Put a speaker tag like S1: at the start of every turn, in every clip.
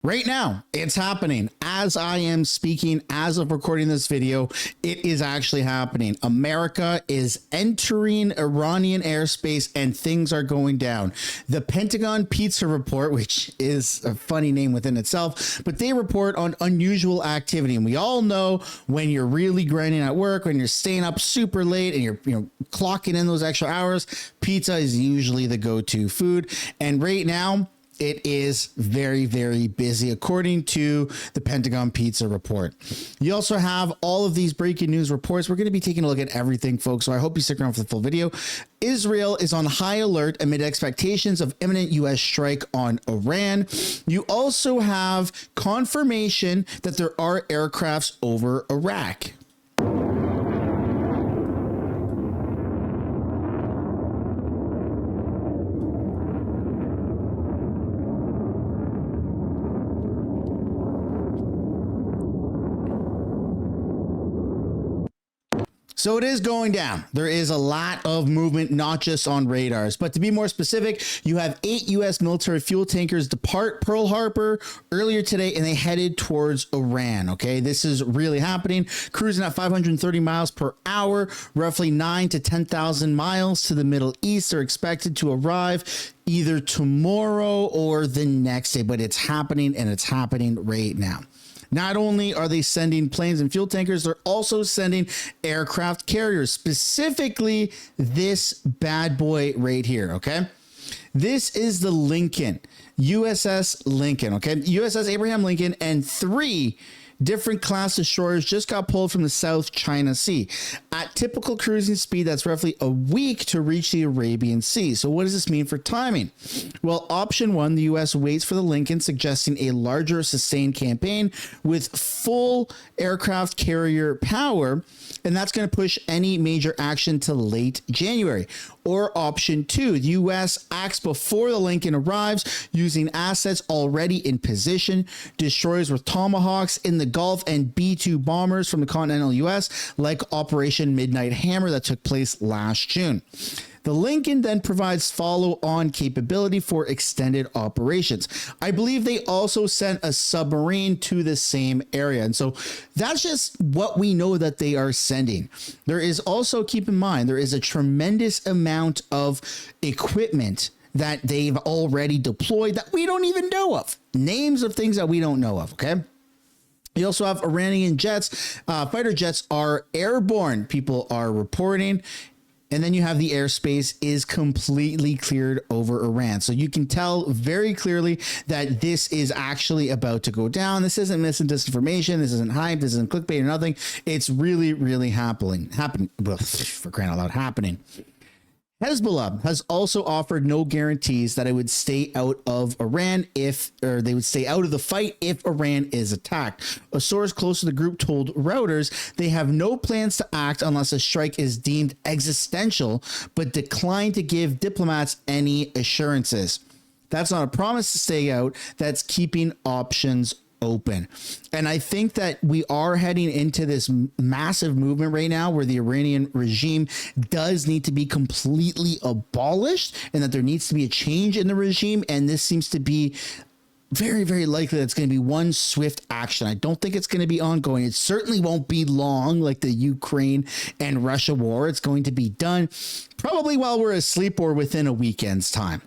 S1: Right now, it's happening as I am speaking, as of recording this video. It is actually happening. America is entering Iranian airspace and things are going down. The Pentagon Pizza Report, which is a funny name within itself, but they report on unusual activity. And we all know when you're really grinding at work, when you're staying up super late and you're clocking in those extra hours, pizza is usually the go-to food. And right now, it is very, very busy, according to the Pentagon Pizza Report. You also have all of these breaking news reports. We're going to be taking a look at everything, folks, so I hope you stick around for the full video. Israel is on high alert amid expectations of imminent U.S. strike on Iran. You also have confirmation that there are aircrafts over Iraq. So it is going down. There is a lot of movement, not just on radars. But to be more specific, you have 8 U.S. military fuel tankers depart Pearl Harbor earlier today, and they headed towards Iran. Okay, this is really happening. Cruising at 530 miles per hour, roughly 9 to 10,000 miles to the Middle East. They're expected to arrive either tomorrow or the next day, but it's happening, and it's happening right now. Not only are they sending planes and fuel tankers, they're also sending aircraft carriers, specifically this bad boy right here, okay? This is the Lincoln, USS Lincoln, okay? USS Abraham Lincoln, and 3 different class destroyers just got pulled from the South China Sea. At typical cruising speed, that's roughly a week to reach the Arabian Sea. So what does this mean for timing? Well, option 1, the U.S. waits for the Lincoln, suggesting a larger sustained campaign with full aircraft carrier power, and that's going to push any major action to late January. Or option 2, the U.S. acts before the Lincoln arrives using assets already in position, destroyers with Tomahawks in the Gulf, and B-2 bombers from the continental U.S. like Operation Midnight Hammer that took place last June. The Lincoln then provides follow-on capability for extended operations. I believe they also sent a submarine to the same area. And so that's just what we know that they are sending. There is also, keep in mind, there is a tremendous amount of equipment that they've already deployed that we don't even know of. Names of things that we don't know of, okay? You also have Iranian jets. Fighter jets are airborne, people are reporting. And then you have the airspace is completely cleared over Iran. So you can tell very clearly that this is actually about to go down. This isn't misinformation. This isn't hype. This isn't clickbait or nothing. It's really, really happening. Well, for crying out loud, happening. Hezbollah has also offered no guarantees that it would stay out of Iran or they would stay out of the fight if Iran is attacked. A source close to the group told Reuters they have no plans to act unless a strike is deemed existential, but declined to give diplomats any assurances. That's not a promise to stay out. That's keeping options open. And I think that we are heading into this massive movement right now where the Iranian regime does need to be completely abolished and that there needs to be a change in the regime. And this seems to be very, very likely that it's going to be one swift action. I don't think it's going to be ongoing. It certainly won't be long like the Ukraine and Russia war. It's going to be done probably while we're asleep or within a weekend's time.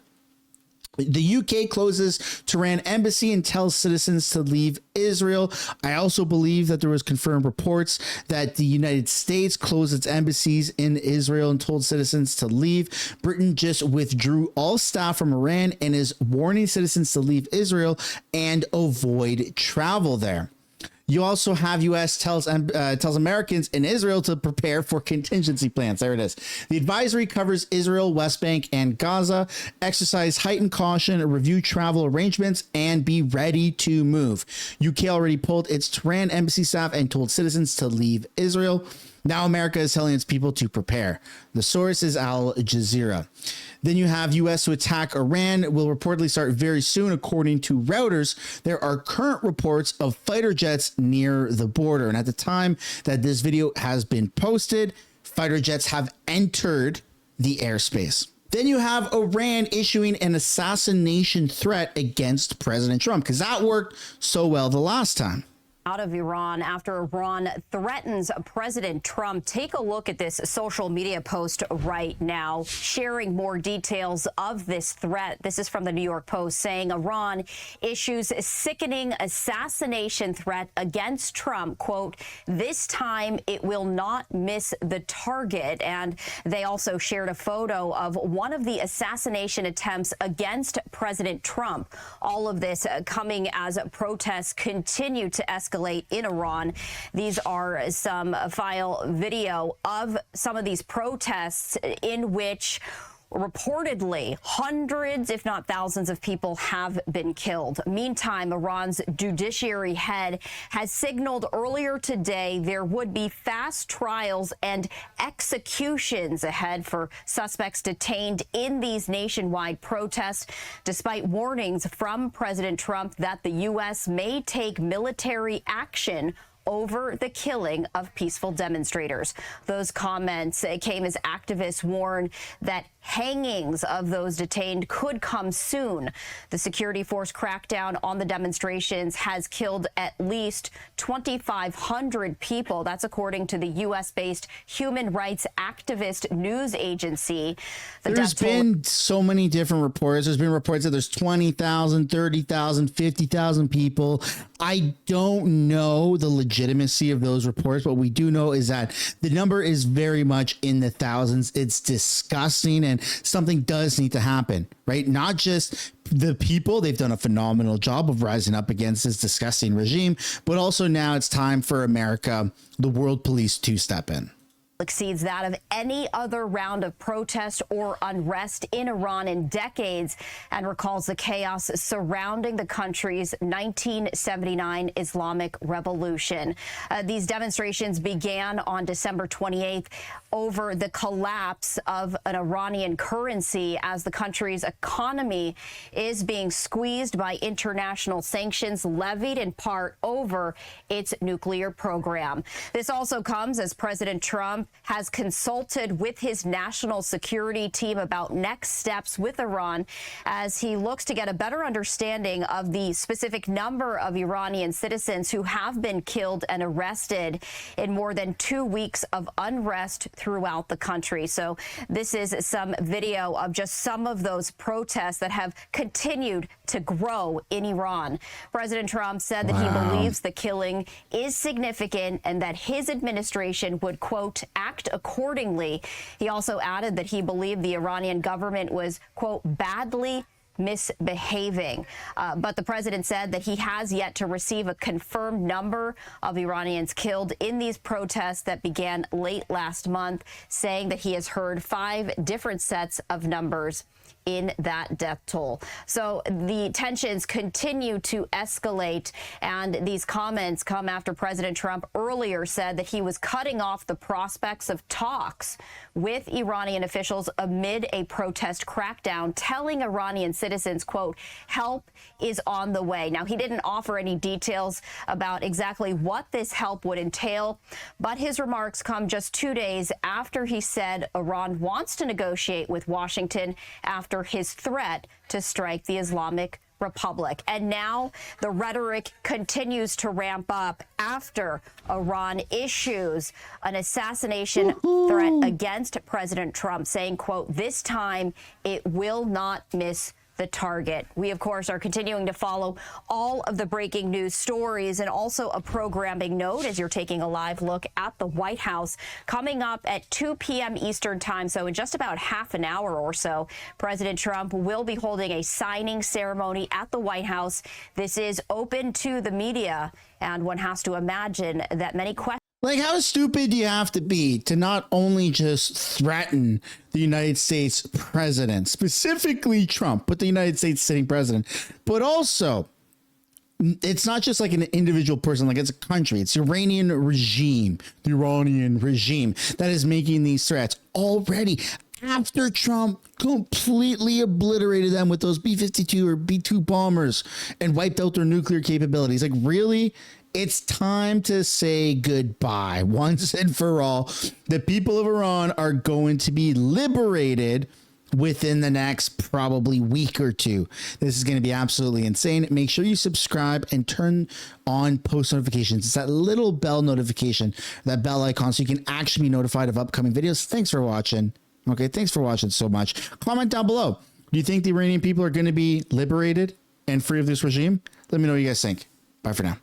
S1: The UK closes Tehran embassy and tells citizens to leave Israel. I also believe that there was confirmed reports that the United States closed its embassies in Israel and told citizens to leave. Britain just withdrew all staff from Iran and is warning citizens to leave Israel and avoid travel there. You also have U.S. tells Americans in Israel to prepare for contingency plans. There it is. The advisory covers Israel, West Bank, and Gaza. Exercise heightened caution, review travel arrangements, and be ready to move. UK already pulled its Tehran embassy staff and told citizens to leave Israel. Now America is telling its people to prepare. The source is Al Jazeera. Then you have U.S. to attack Iran will reportedly start very soon, according to Reuters. There are current reports of fighter jets near the border. And at the time that this video has been posted, fighter jets have entered the airspace. Then you have Iran issuing an assassination threat against President Trump, because that worked so well the last time.
S2: Out of Iran after Iran threatens President Trump. Take a look at this social media post right now, sharing more details of this threat. This is from the New York Post, saying Iran issues a sickening assassination threat against Trump. Quote, this time it will not miss the target. And they also shared a photo of one of the assassination attempts against President Trump. All of this coming as protests continue to escalate in Iran. These are some file video of some of these protests in which reportedly hundreds, if not thousands of people have been killed. Meantime, Iran's judiciary head has signaled earlier today there would be fast trials and executions ahead for suspects detained in these nationwide protests, despite warnings from President Trump that the U.S. may take military action over the killing of peaceful demonstrators. Those comments came as activists warn that hangings of those detained could come soon. The security force crackdown on the demonstrations has killed at least 2,500 people. That's according to the U.S.-based human rights activist news agency.
S1: There's been so many different reports. There's been reports that there's 20,000, 30,000, 50,000 people. I don't know the legitimacy of those reports. What we do know is that the number is very much in the thousands. It's disgusting, and something does need to happen, right? Not just the people, they've done a phenomenal job of rising up against this disgusting regime, but also now it's time for America, the world police, to step in.
S2: Exceeds that of any other round of protest or unrest in Iran in decades, and recalls the chaos surrounding the country's 1979 Islamic Revolution. These demonstrations began on December 28th over the collapse of an Iranian currency as the country's economy is being squeezed by international sanctions levied in part over its nuclear program. This also comes as President Trump has consulted with his national security team about next steps with Iran as he looks to get a better understanding of the specific number of Iranian citizens who have been killed and arrested in more than 2 weeks of unrest throughout the country. So this is some video of just some of those protests that have continued to grow in Iran. President Trump said that he believes the killing is significant and that his administration would, quote, act accordingly. He also added that he believed the Iranian government was, quote, badly misbehaving. But the president said that he has yet to receive a confirmed number of Iranians killed in these protests that began late last month, saying that he has heard 5 different sets of numbers in that death toll. So the tensions continue to escalate, and these comments come after President Trump earlier said that he was cutting off the prospects of talks with Iranian officials amid a protest crackdown, telling Iranian citizens, quote, help is on the way. Now, he didn't offer any details about exactly what this help would entail, but his remarks come just 2 days after he said Iran wants to negotiate with Washington after his threat to strike the Islamic Republic. And now the rhetoric continues to ramp up after Iran issues an assassination threat against President Trump, saying, quote, this time it will not miss the target. We, of course, are continuing to follow all of the breaking news stories, and also a programming note as you're taking a live look at the White House. Coming up at 2 p.m. Eastern time, so in just about half an hour or so, President Trump will be holding a signing ceremony at the White House. This is open to the media, and one has to imagine that many questions.
S1: Like, how stupid do you have to be to not only just threaten the United States president, specifically Trump, but the United States sitting president, but also it's not just like an individual person, like it's a country, it's the Iranian regime that is making these threats already after Trump completely obliterated them with those B-52 or B-2 bombers and wiped out their nuclear capabilities. Like, really? It's time to say goodbye once and for all. The people of Iran are going to be liberated within the next probably week or two. This is going to be absolutely insane. Make sure you subscribe and turn on post notifications. It's that little bell notification, that bell icon, so you can actually be notified of upcoming videos. Thanks for watching. Okay, thanks for watching so much. Comment down below. Do you think the Iranian people are going to be liberated and free of this regime? Let me know what you guys think. Bye for now.